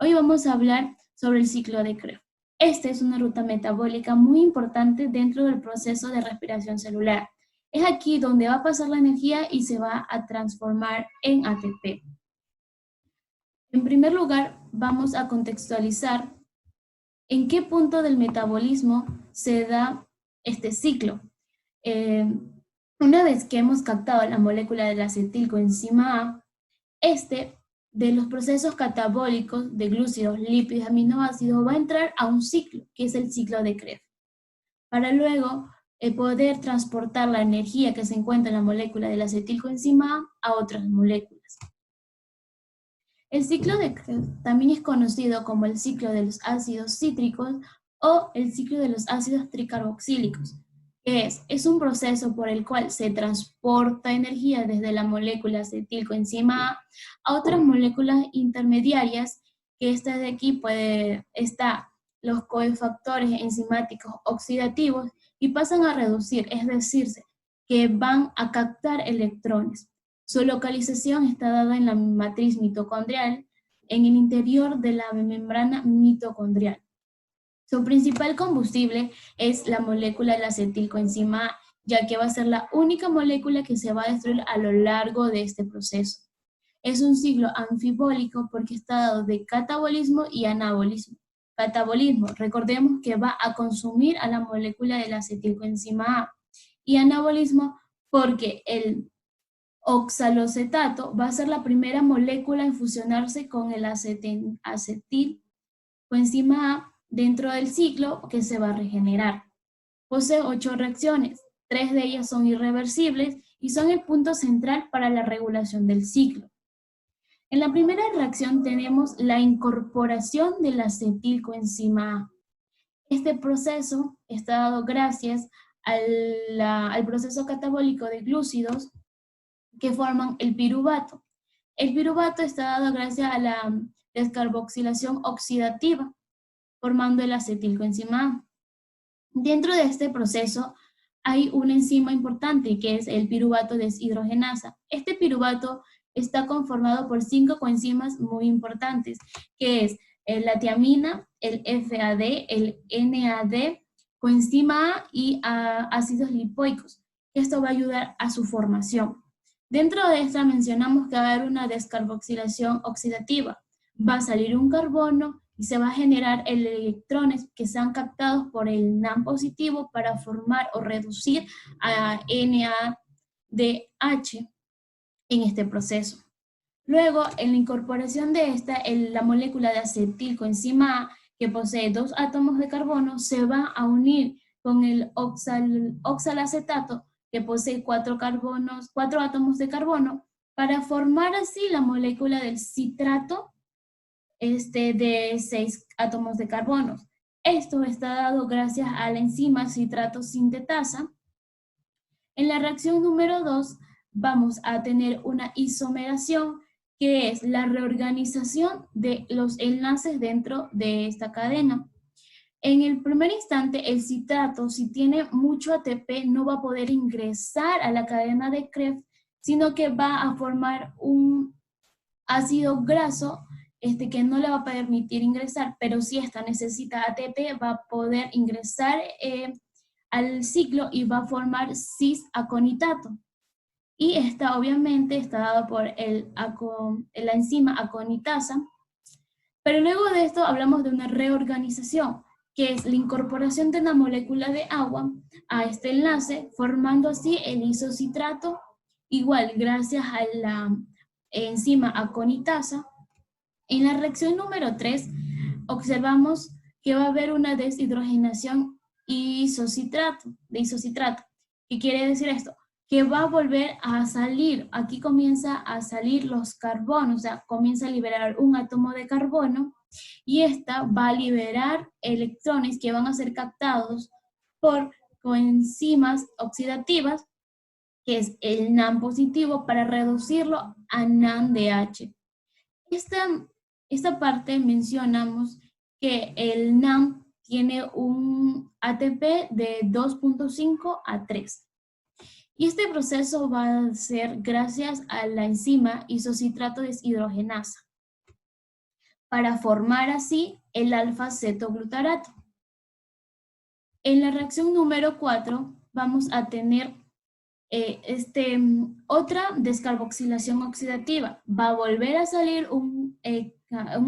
Hoy vamos a hablar sobre el ciclo de Krebs. Esta es una ruta metabólica muy importante dentro del proceso de respiración celular. Es aquí donde va a pasar la energía y se va a transformar en ATP. En primer lugar, vamos a contextualizar en qué punto del metabolismo se da este ciclo. Una vez que hemos captado la molécula de la acetilcoenzima A, de los procesos catabólicos de glúcidos, lípidos, aminoácidos, va a entrar a un ciclo, que es el ciclo de Krebs, para luego poder transportar la energía que se encuentra en la molécula de la acetilcoenzima A otras moléculas. El ciclo de Krebs también es conocido como el ciclo de los ácidos cítricos o el ciclo de los ácidos tricarboxílicos, que es un proceso por el cual se transporta energía desde la molécula acetilcoenzima A otras moléculas intermediarias, que esta de aquí está los cofactores enzimáticos oxidativos y pasan a reducir, es decir, que van a captar electrones. Su localización está dada en la matriz mitocondrial, en el interior de la membrana mitocondrial. Su principal combustible es la molécula de la acetilcoenzima A, ya que va a ser la única molécula que se va a destruir a lo largo de este proceso. Es un ciclo anfibólico porque está dado de catabolismo y anabolismo. Catabolismo, recordemos que va a consumir a la molécula de la acetilcoenzima A, y anabolismo porque el oxalocetato va a ser la primera molécula en fusionarse con el acetilcoenzima A dentro del ciclo que se va a regenerar. Posee 8 reacciones, 3 de ellas son irreversibles y son el punto central para la regulación del ciclo. En la primera reacción tenemos la incorporación de la acetilcoenzima A. Este proceso está dado gracias al proceso catabólico de glúcidos que forman el piruvato. El piruvato está dado gracias a la descarboxilación oxidativa, formando el acetilcoenzima A. Dentro de este proceso hay una enzima importante que es el piruvato deshidrogenasa. Este piruvato está conformado por 5 coenzimas muy importantes, que es la tiamina, el FAD, el NAD, coenzima A y ácidos lipoicos. Esto va a ayudar a su formación. Dentro de esta mencionamos que va a haber una descarboxilación oxidativa. Va a salir un carbono y se va a generar electrones que sean captados por el NAM positivo para formar o reducir a NADH en este proceso. Luego, en la incorporación de la molécula de acetilcoenzima A, que posee 2 átomos de carbono, se va a unir con el oxalacetato, que posee 4 átomos de carbono, para formar así la molécula del citrato de 6 átomos de carbono. Esto está dado gracias a la enzima citrato sintetasa. En la reacción número 2 vamos a tener una isomeración, que es la reorganización de los enlaces dentro de esta cadena. En el primer instante, el citrato, si tiene mucho ATP, no va a poder ingresar a la cadena de Krebs, sino que va a formar un ácido graso que no le va a permitir ingresar, pero si esta necesita ATP, va a poder ingresar al ciclo y va a formar cis-aconitato. Y esta obviamente está dado por la enzima aconitasa. Pero luego de esto hablamos de una reorganización, que es la incorporación de una molécula de agua a este enlace, formando así el isocitrato, igual gracias a la enzima aconitasa. En la reacción número 3 observamos que va a haber una deshidrogenación de isocitrato. ¿Qué quiere decir esto? Que va a volver a salir, aquí comienza a salir los carbonos, o sea, comienza a liberar un átomo de carbono y esta va a liberar electrones que van a ser captados por coenzimas oxidativas, que es el NAM positivo, para reducirlo a NADH. Esta parte mencionamos que el NAM tiene un ATP de 2.5 a 3. Y este proceso va a ser gracias a la enzima isocitrato deshidrogenasa. para formar así el alfa-cetoglutarato. En la reacción número 4 vamos a tener otra descarboxilación oxidativa. Va a volver a salir un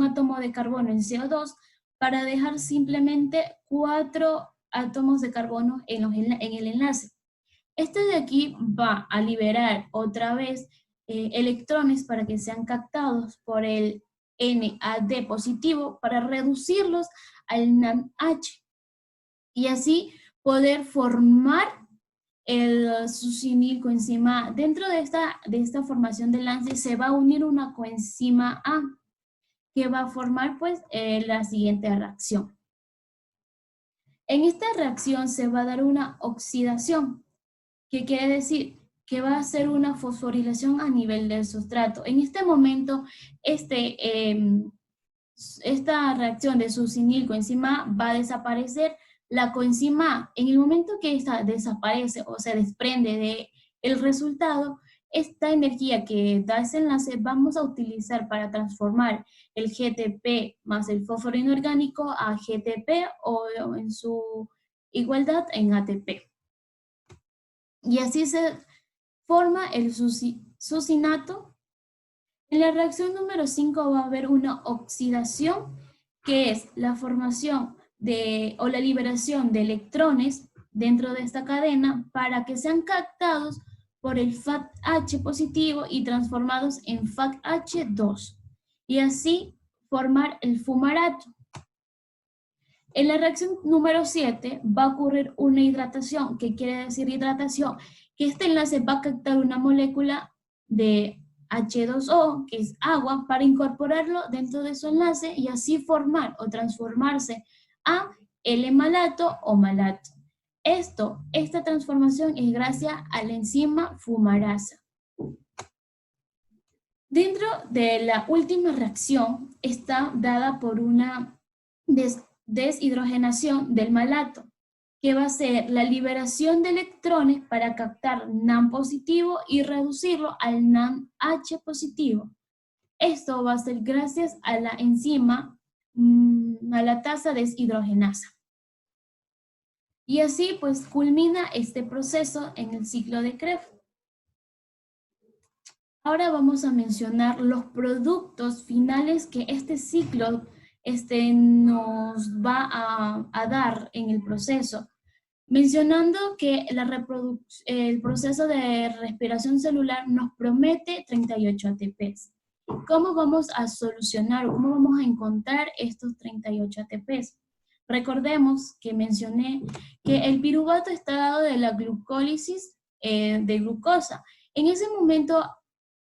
átomo de carbono en CO2 para dejar simplemente 4 átomos de carbono en el enlace. Este de aquí va a liberar otra vez electrones para que sean captados por el NAD positivo para reducirlos al NaH y así poder formar el succinilcoenzima. Dentro de esta formación de enlace se va a unir una coenzima A que va a formar pues la siguiente reacción. En esta reacción se va a dar una oxidación, que quiere decir que va a ser una fosforilación a nivel del sustrato. En este momento, esta reacción de succinilcoenzima va a desaparecer la coenzima A. En el momento que esta desaparece o se desprende del resultado, esta energía que da ese enlace vamos a utilizar para transformar el GTP más el fósforo inorgánico a GTP o en su igualdad en ATP. Y así se forma el succinato. En la reacción número 5 va a haber una oxidación, que es la formación o la liberación de electrones dentro de esta cadena para que sean captados por el FACH positivo y transformados en FACH2. Y así formar el fumarato. En la reacción número 7 va a ocurrir una hidratación. ¿Qué quiere decir hidratación? Que este enlace va a captar una molécula de H2O, que es agua, para incorporarlo dentro de su enlace y así formar o transformarse a L-malato o malato. Esta transformación es gracias a la enzima fumarasa. Dentro de la última reacción está dada por una deshidrogenación del malato, que va a ser la liberación de electrones para captar NAM positivo y reducirlo al NAMH positivo. Esto va a ser gracias a la enzima malatasa deshidrogenasa. Y así pues culmina este proceso en el ciclo de Krebs. Ahora vamos a mencionar los productos finales que este ciclo nos va a dar en el proceso, mencionando que el proceso de respiración celular nos promete 38 ATPs. ¿Cómo vamos a solucionar o cómo vamos a encontrar estos 38 ATPs? Recordemos que mencioné que el piruvato está dado de la glucólisis de glucosa. En ese momento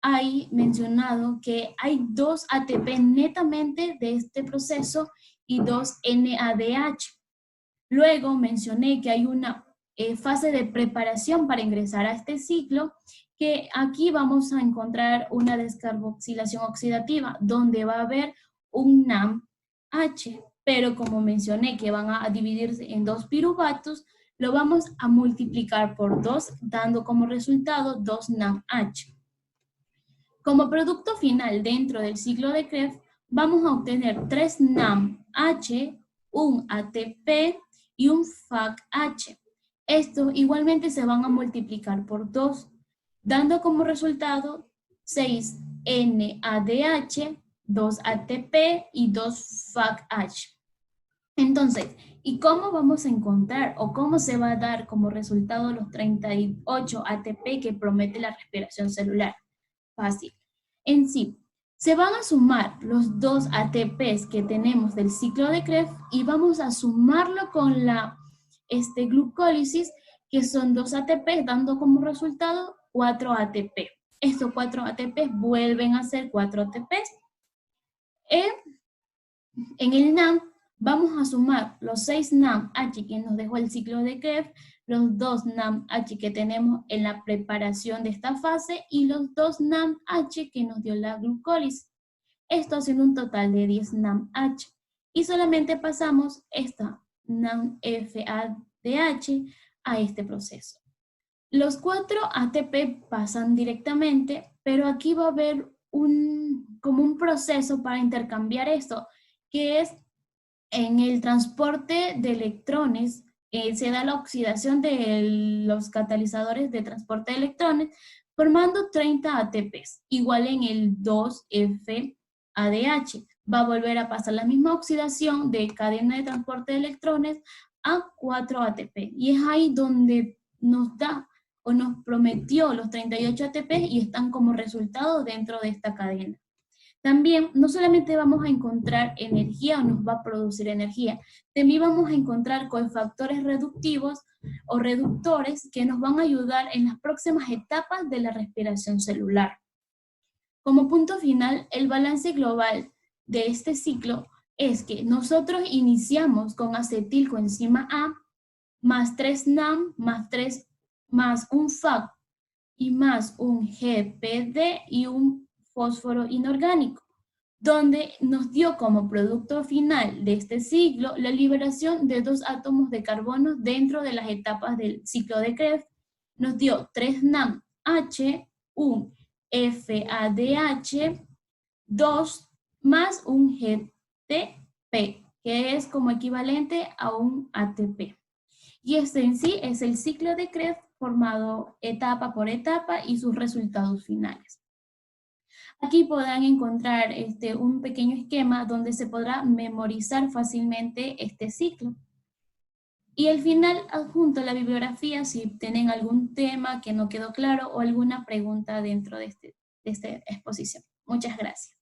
hay mencionado que hay 2 ATP netamente de este proceso y 2 NADH. Luego mencioné que hay una fase de preparación para ingresar a este ciclo, que aquí vamos a encontrar una descarboxilación oxidativa, donde va a haber un NAMH, pero como mencioné que van a dividirse en 2 piruvatos, lo vamos a multiplicar por 2, dando como resultado 2 NAMH. Como producto final dentro del ciclo de Krebs, vamos a obtener 3 NAMH, un ATP y un FACH. Estos igualmente se van a multiplicar por 2, dando como resultado 6 NADH, 2 ATP y 2 FACH. Entonces, ¿y cómo vamos a encontrar o cómo se va a dar como resultado los 38 ATP que promete la respiración celular? Fácil. En sí, se van a sumar los 2 ATPs que tenemos del ciclo de Krebs y vamos a sumarlo con la glucólisis, que son 2 ATPs, dando como resultado 4 ATP. Estos 4 ATPs vuelven a ser 4 ATPs. En el NAM vamos a sumar los 6 NAMH que nos dejó el ciclo de Krebs, los 2 NAMH que tenemos en la preparación de esta fase y los 2 NAMH que nos dio la glucólisis. Esto hace un total de 10 NAMH. Y solamente pasamos esta NAMFADH a este proceso. Los 4 ATP pasan directamente, pero aquí va a haber un como un proceso para intercambiar esto, que es en el transporte de electrones, se da la oxidación de los catalizadores de transporte de electrones, formando 30 ATPs, igual en el 2FADH. Va a volver a pasar la misma oxidación de cadena de transporte de electrones a 4 ATP. Y es ahí donde nos da o nos prometió los 38 ATP y están como resultado dentro de esta cadena. También no solamente vamos a encontrar energía o nos va a producir energía, también vamos a encontrar cofactores reductivos o reductores que nos van a ayudar en las próximas etapas de la respiración celular. Como punto final, el balance global de este ciclo es que nosotros iniciamos con acetilcoenzima A más 3 NAM más un FAC y más un GPD y un fósforo inorgánico, donde nos dio como producto final de este ciclo la liberación de 2 átomos de carbono dentro de las etapas del ciclo de Krebs. Nos dio 3 NAMH, un FADH, 2 más un GTP, que es como equivalente a un ATP. Y este en sí es el ciclo de Krebs formado etapa por etapa y sus resultados finales. Aquí podrán encontrar un pequeño esquema donde se podrá memorizar fácilmente este ciclo. Y al final adjunto la bibliografía si tienen algún tema que no quedó claro o alguna pregunta dentro de esta exposición. Muchas gracias.